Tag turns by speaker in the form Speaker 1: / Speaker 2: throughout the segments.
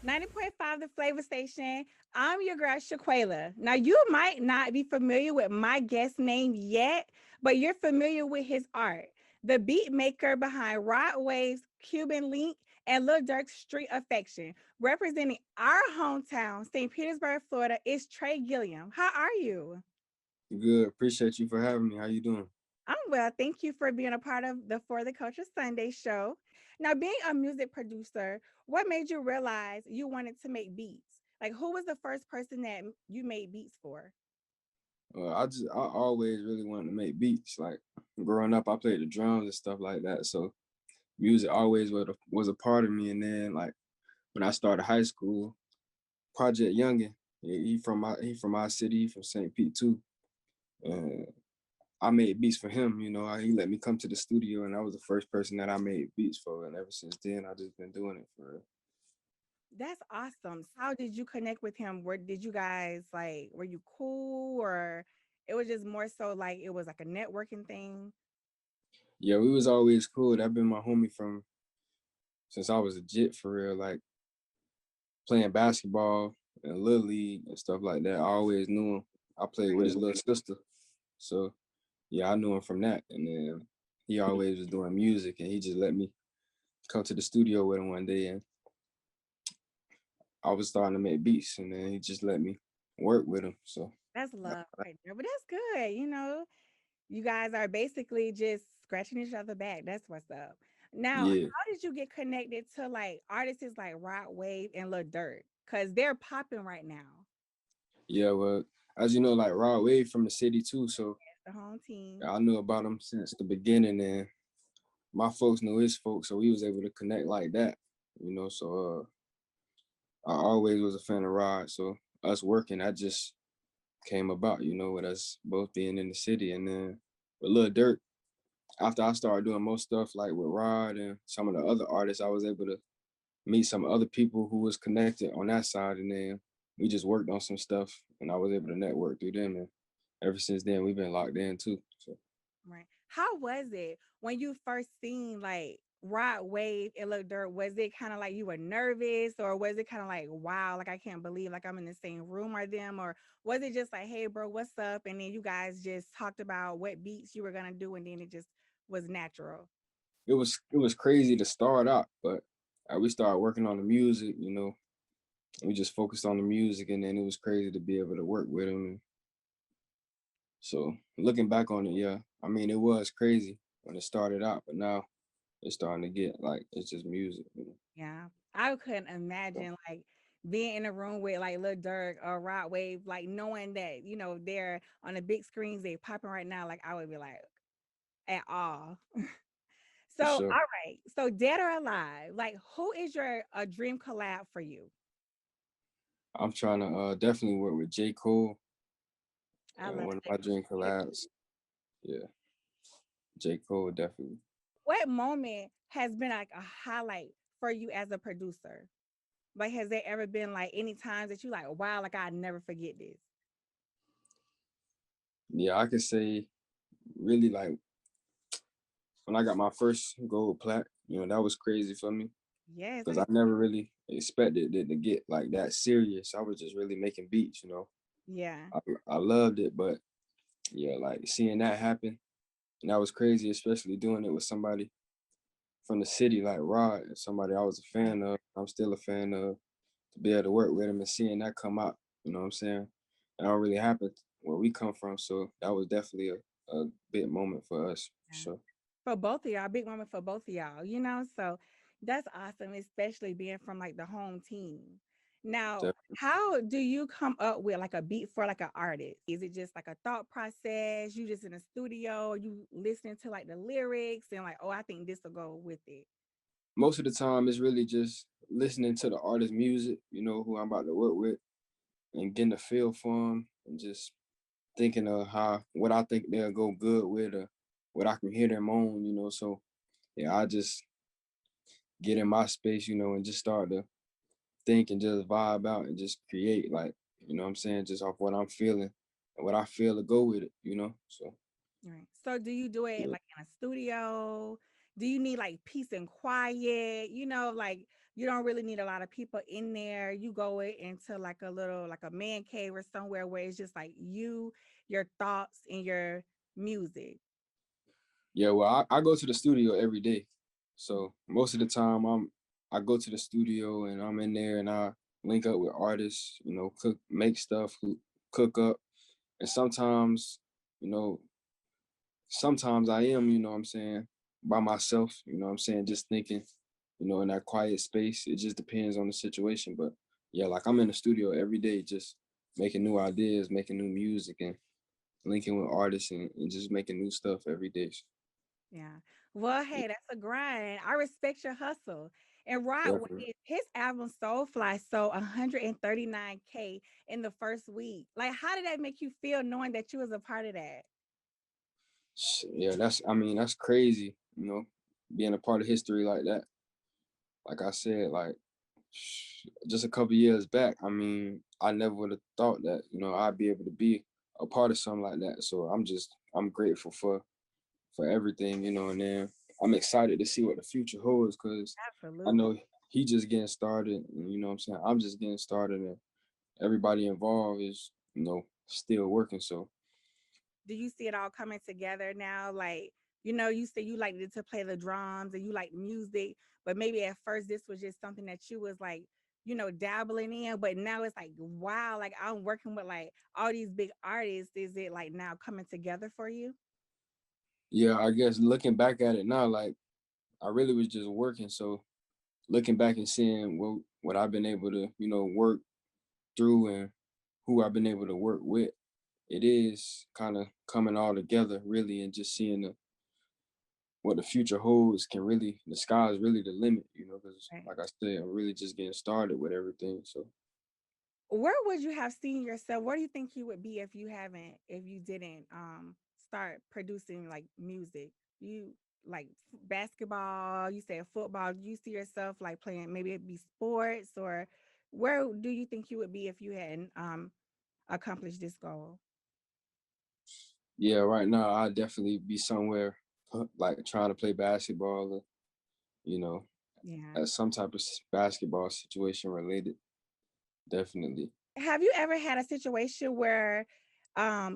Speaker 1: 90.5 The Flava Station. I'm your girl, Shaqualia. Now, you might not be familiar with my guest name yet, but you're familiar with his art. The beat maker behind Rod Wave's Cuban Link and Lil Durk's Street Affection, representing our hometown, St. Petersburg, Florida, is Tre Gilliam. How are you?
Speaker 2: Good. Appreciate you for having me. How you doing?
Speaker 1: I'm well. Thank you for being a part of the For the Culture Sunday show. Now, being a music producer, what made you realize you wanted to make beats? Like, who was the first person that you made beats for?
Speaker 2: I always really wanted to make beats. Like growing up, I played the drums and stuff like that. So music always was a part of me. And then like when I started high school, Project Youngin, he from our city, he from St. Pete too. And I made beats for him. He let me come to the studio, and I was the first person that I made beats for. And ever since then, I just been doing it for real.
Speaker 1: That's awesome. So how did you connect with him? Where did you guys like, were you cool or it was just more so like it was like a networking thing?
Speaker 2: Yeah, we was always cool. That been my homie from since I was a jit for real. Like playing basketball and little league and stuff like that. I always knew him. I played with his little sister, so yeah, I knew him from that. And then he always was doing music, and he just let me come to the studio with him one day, and I was starting to make beats, and then he just let me work with him. So
Speaker 1: That's love right there. But that's good. You guys are basically just scratching each other back. That's what's up. Now,
Speaker 2: yeah,
Speaker 1: how did you get connected to like artists like Rod Wave and Lil Durk? Because they're popping right now.
Speaker 2: yeah. Well, as you know, like Rod Wave from the city too, so
Speaker 1: The home team.
Speaker 2: I knew about him since the beginning, and my folks knew his folks, so we was able to connect like that. So I always was a fan of Rod, so us working, that just came about, with us both being in the city. And then with Lil Durk, after I started doing most stuff like with Rod and some of the other artists, I was able to meet some other people who was connected on that side. And then we just worked on some stuff, and I was able to network through them. And ever since then, we've been locked in too. So
Speaker 1: Right. How was it when you first seen like Rod Wave and Lil Durk? Was it kind of like you were nervous, or was it kind of like, wow, like I can't believe like I'm in the same room with them, or was it just like, hey, bro, what's up? And then you guys just talked about what beats you were gonna do, and then it just was natural.
Speaker 2: it was crazy to start out, but we started working on the music, we just focused on the music, and then it was crazy to be able to work with him. So looking back on it, yeah, I mean, it was crazy when it started out, but now it's starting to get like it's just music.
Speaker 1: Yeah, I couldn't imagine like being in a room with like Lil Durk or Rod Wave, like knowing that they're on the big screens, they popping right now. Like I would be like at all. So,
Speaker 2: For
Speaker 1: all
Speaker 2: sure.
Speaker 1: right. So, dead or alive, like who is your a dream collab for you?
Speaker 2: I'm trying to definitely work with J. Cole,
Speaker 1: I
Speaker 2: and
Speaker 1: love
Speaker 2: one of
Speaker 1: it.
Speaker 2: my dream collabs. Yeah, J. Cole definitely.
Speaker 1: What moment has been like a highlight for you as a producer? Like, has there ever been like any times that you like, wow, like I never forget this?
Speaker 2: Yeah, I could say really like when I got my first gold plaque, that was crazy for me
Speaker 1: Yes,
Speaker 2: because I never really expected it to get like that serious. I was just really making beats.
Speaker 1: yeah,
Speaker 2: I loved it, but yeah, like seeing that happen, and that was crazy, especially doing it with somebody from the city like Rod, somebody I was a
Speaker 1: right.
Speaker 2: fan of. I'm still a fan of. To be able to work with him and seeing that come out, you know what I'm saying? That don't really happen where we come from, so that was definitely a big moment for us, for
Speaker 1: Yeah.
Speaker 2: sure.
Speaker 1: For both of y'all, big moment for both of y'all. So that's awesome, especially being from like the home team. Now,
Speaker 2: Definitely.
Speaker 1: how do you come up with like a beat for like an artist? Is it just like a thought process? You just in a studio, you listening to like the lyrics and like, oh, I think this will go with it.
Speaker 2: Most of the time, it's really just listening to the artist's music, who I'm about to work with, and getting a feel for them, and just thinking of what I think they'll go good with, or what I can hear them on. So yeah, I just get in my space, and just start to think and just vibe out and just create, like, what I'm saying, just off what I'm feeling and what I feel to go with it. So
Speaker 1: Right. So do you do it
Speaker 2: yeah.
Speaker 1: like in a studio? Do you need like peace and quiet? Like you don't really need a lot of people in there. You go into like a little like a man cave or somewhere where it's just like you, your thoughts, and your music.
Speaker 2: Yeah, well, I go to the studio every day. So most of the time I go to the studio and I'm in there and I link up with artists, cook, make stuff, cook up. And you know, sometimes I am, what I'm saying, by myself, what I'm saying, just thinking, in that quiet space. It just depends on the situation. But yeah, like I'm in the studio every day, just making new ideas, making new music and linking with artists and just making new stuff every day.
Speaker 1: Yeah. Well, hey, that's a grind. I respect your hustle. And Rod
Speaker 2: Definitely.
Speaker 1: Wave, his album Soulfly sold 139K in the first week. Like, how did that make you feel knowing that you was a part of that?
Speaker 2: Yeah, I mean, that's crazy, being a part of history like that. Like I said, like just a couple years back, I mean, I never would have thought that, I'd be able to be a part of something like that. So I'm grateful for everything, and then I'm excited to see what the future holds because I
Speaker 1: Absolutely.
Speaker 2: know he just getting started, and what I'm saying, I'm just getting started, and everybody involved is, still working. So
Speaker 1: Do you see it all coming together now? Like, you say you liked it to play the drums and you like music, but maybe at first this was just something that you was like, dabbling in, but now it's like, wow, like I'm working with like all these big artists. Is it like now coming together for you?
Speaker 2: yeah, I guess looking back at it now, like I really was just working. So looking back and seeing what I've been able to, work through and who I've been able to work with, it is kind of coming all together really and just seeing what the future holds can really, the sky is really the limit, because
Speaker 1: Right.
Speaker 2: like I said, I'm really just getting started with everything. So
Speaker 1: Where would you have seen yourself? Where do you think you would be if you didn't start producing like music? You like basketball, you said football. Do you see yourself like playing maybe it be sports, or where do you think you would be if you hadn't accomplished this goal?
Speaker 2: yeah, right now I'd definitely be somewhere like trying to play basketball or, you know,
Speaker 1: Yeah.
Speaker 2: at some type of basketball situation related, definitely.
Speaker 1: Have you ever had a situation where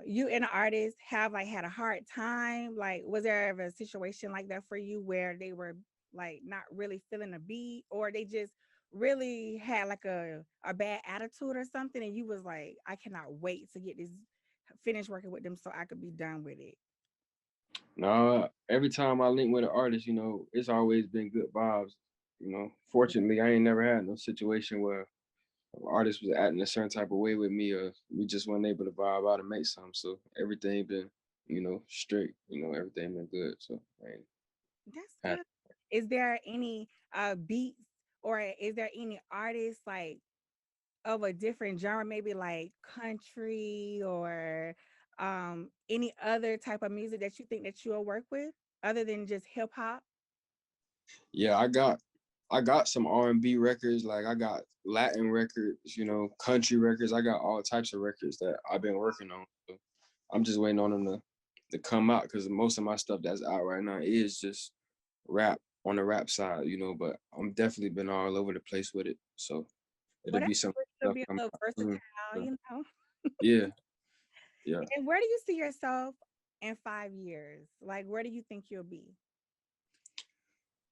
Speaker 1: you and an artist have like had a hard time? Like, was there ever a situation like that for you where they were like not really feeling a beat, or they just really had like a bad attitude or something, and you was like, I cannot wait to get this finish working with them so I could be done with it?
Speaker 2: No, every time I link with an artist, it's always been good vibes. Fortunately, I ain't never had no situation where an artist was acting a certain type of way with me, or we just weren't able to vibe out and make something. So everything been, straight. Everything been good. So I ain't
Speaker 1: That's
Speaker 2: had.
Speaker 1: good. Is there any beats, or is there any artists like of a different genre, maybe like country or any other type of music that you think that you'll work with other than just hip hop?
Speaker 2: Yeah, I got some R&B records. Like I got Latin records, country records. I got all types of records that I've been working on. So I'm just waiting on them to come out because most of my stuff that's out right now is just rap on the rap side, but I'm definitely been all over the place with it. So it'll
Speaker 1: But
Speaker 2: be
Speaker 1: that's
Speaker 2: some
Speaker 1: good to
Speaker 2: stuff
Speaker 1: be a
Speaker 2: coming
Speaker 1: little
Speaker 2: out soon.
Speaker 1: versatile,
Speaker 2: So,
Speaker 1: you know.
Speaker 2: yeah, yeah.
Speaker 1: And where do you see yourself in 5 years? Like, where do you think you'll be?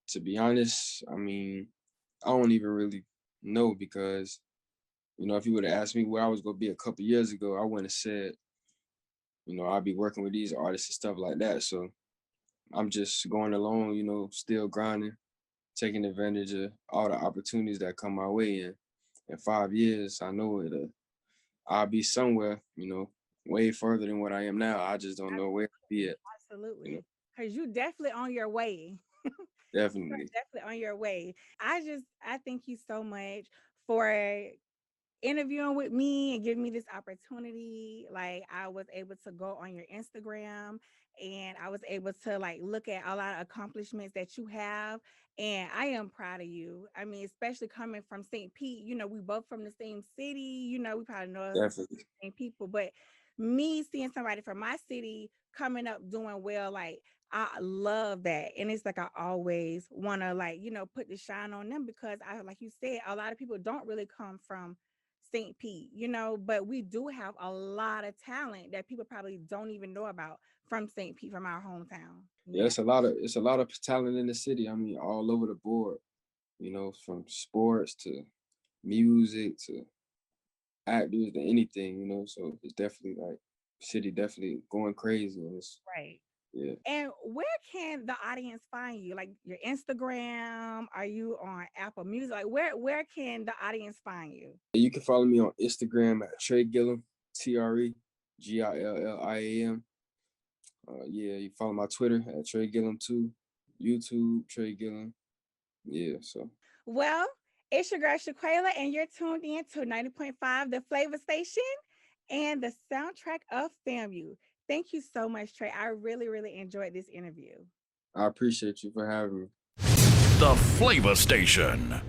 Speaker 2: To be honest, I mean, I don't even really know because, if you would have asked me where I was gonna be a couple years ago, I wouldn't have said, I'll be working with these artists and stuff like that. So I'm just going along, still grinding, taking advantage of all the opportunities that come my way. And in 5 years, I know I'll be somewhere, way further than what I am now. I just don't know where to be at, you know.
Speaker 1: Absolutely. Because you definitely on your way. You are
Speaker 2: Definitely.
Speaker 1: definitely on your way. I thank you so much for interviewing with me and giving me this opportunity. Like I was able to go on your Instagram and I was able to like look at a lot of accomplishments that you have. And I am proud of you. I mean, especially coming from St. Pete, we both from the same city, we probably know the
Speaker 2: Definitely.
Speaker 1: same people, but me seeing somebody from my city coming up doing well, like I love that. And it's like I always want to like, put the shine on them because like you said, a lot of people don't really come from St. Pete, but we do have a lot of talent that people probably don't even know about from St. Pete, from our hometown.
Speaker 2: Yeah,
Speaker 1: Yeah.
Speaker 2: it's a lot of talent in the city. I mean, all over the board, from sports to music to actors to anything, So it's definitely like city definitely going crazy. And it's
Speaker 1: Right.
Speaker 2: yeah.
Speaker 1: And where can the audience find you? Like your Instagram? Are you on Apple Music? Like where can the audience find you?
Speaker 2: You can follow me on Instagram at Tre Gilliam, TreGilliam. Yeah, you follow my Twitter at Tre Gilliam too. YouTube, Tre Gilliam. Yeah, so
Speaker 1: Well, it's your girl Shaqualia, and you're tuned in to 90.5, the Flava Station, and the soundtrack of FAMU. Thank you so much, Trey. I really, really enjoyed this interview.
Speaker 2: I appreciate you for having me.
Speaker 3: The Flava Station.